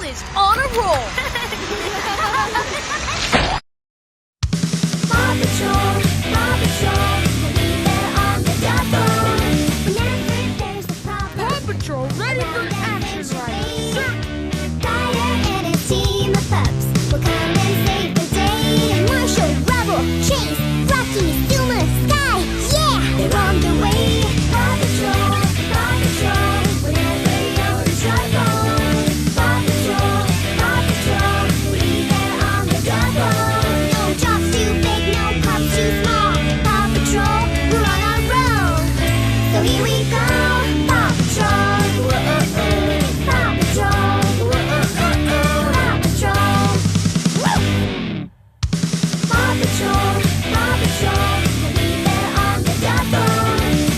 is on a roll. Paw Patrol, we'll be there on the double. Whenever there's a problem, Paw Patrol ready for action right now. Ryder and his team of pups will come and save the day. Marshall, Rubble, Chase, Rocky, Zuma, Sky, yeah, they're on the way. Paw Patrol, whenever you're in trouble. Paw Patrol, we'll be there on the double. No jobs too big, no pups too small. Paw Patrol, we're on our roll. So here we go. Paw Patrol, Paw Patrol, Paw Patrol. Paw Patrol, we'll be there on the double.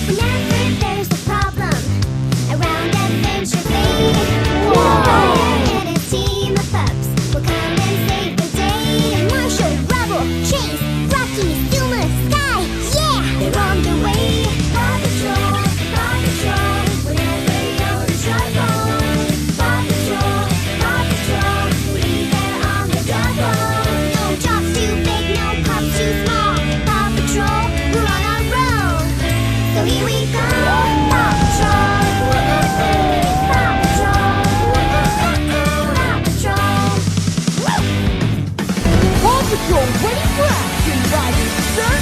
Whenever there's a problem around Adventure Bay, Ryder and his team of pups will come and save the day. Marshall, Rubble, Chase, Rocky, Zuma, Sky, yeah, they're on the way. Paw Patrol, whenever you're in trouble. Paw Patrol, we'll be there on the double. No jobs too big, no pups too small. Paw Patrol, we're on our roll. So here we go. Paw Patrol, Paw Patrol, Paw Patrol. Paw Patrol ready for action right now, sir.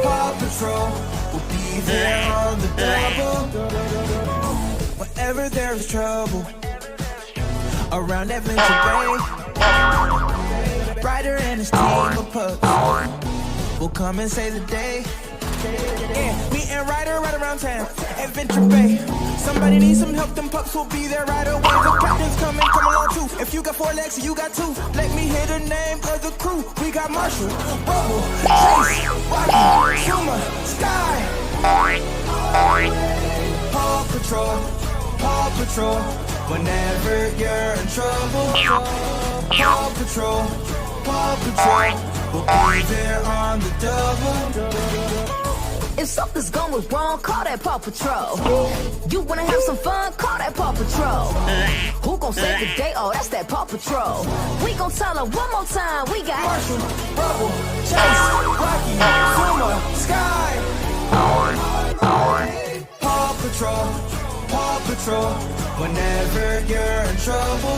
Paw Patrol, we'll be there on the double. Whenever there's trouble around Adventure Bay, Ryder and his team of pups will come and save the day. Yeah, me and Ryder right around town, Adventure Bay. Somebody needs some help, them pups will be there right away. The captain's coming, come along too. If you got 4 legs, you got 2. Let me hear the name of the crew. We got Marshall, Rubble, Chase, Rocky, Zuma, Sky. Paw Patrol, whenever you're in trouble. Paw Patrol, we'll be there on the double. If something's going wrong, call that Paw Patrol. You wanna have some fun, call that Paw Patrol. Who gon' save the day? Oh, that's that Paw Patrol. We gon' tell her one more time, we got Marshall, Rubble, Chase, Rocky, Zuma, Sky. Paw Patrol, whenever you're in trouble.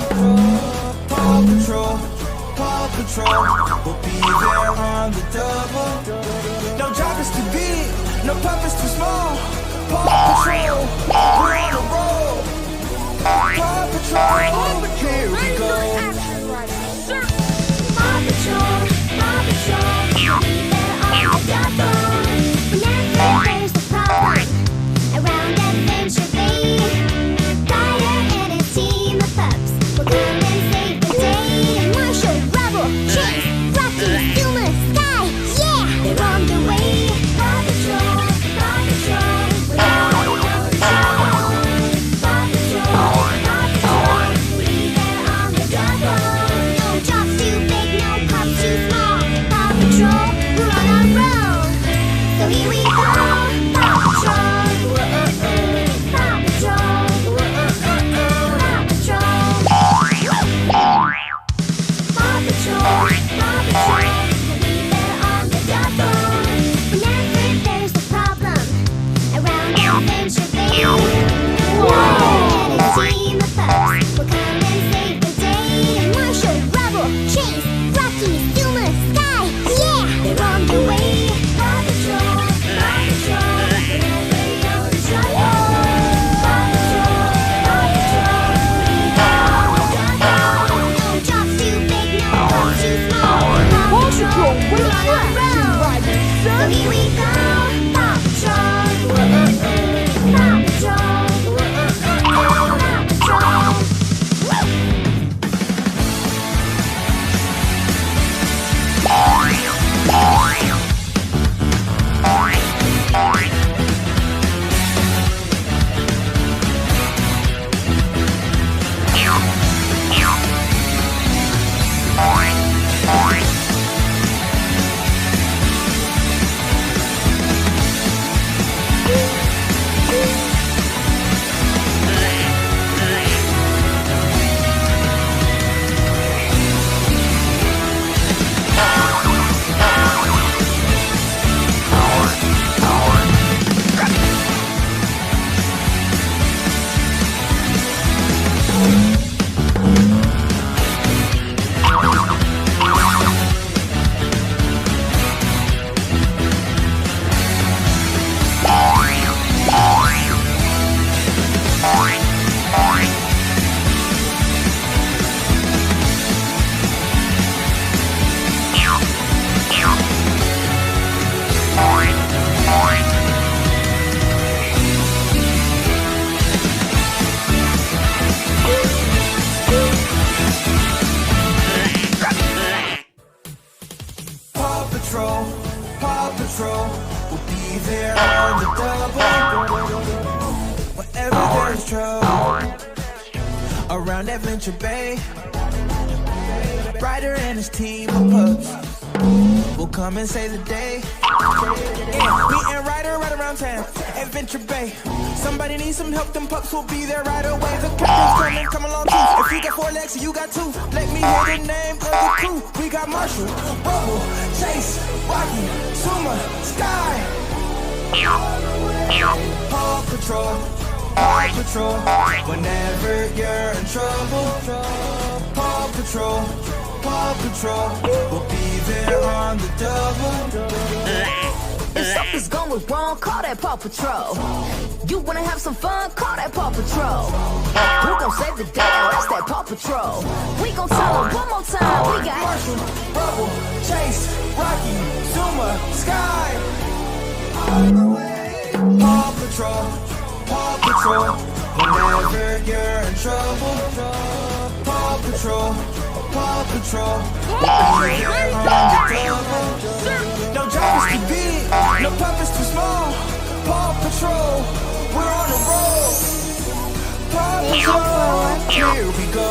Paw Patrol, we'll be there on the double. No job is too big, no pup is too small. Paw Patrol, we're on the roll. Paw Patrol, here we go. Action right now, sir. Paw Patrol, we'll be there on the double. Whenever there's a problem around Adventure Bay, Ryder and his team of pups will come and save the day. Marshall, Rubble, Chase, Rocky, Zuma, Sky, yeah, they're on the way. Paw Patrol, whenever you're in trouble. around Adventure Bay. Ryder and his team of pups will come and save the day. Yeah, me and Ryder right around town, Adventure Bay. Somebody needs some help, them pups will be there right away. The captain's come along too. If you got 4 legs, you got 2. Let me hear the name of the crew. We got Marshall, Bubble, Chase, Rocky, Suma, Sky. Paw Patrol, Paw Patrol. Whenever you're in trouble, Paw Patrol, Paw Patrol. We'll be there on the double. If something's going wrong, call that Paw Patrol. You wanna have some fun, call that Paw Patrol. Who gon' save the day? Oh, that's that Paw Patrol. We gon' tell them one more time. We got Marshall, Bubble, Chase, Rocky, Zuma, Sky. Paw Patrol, Paw Patrol. Whenever you're in trouble, Paw Patrol, Paw Patrol. No job is too big, no pup is too small. Paw Patrol, we're on the road. Paw Patrol, here we go.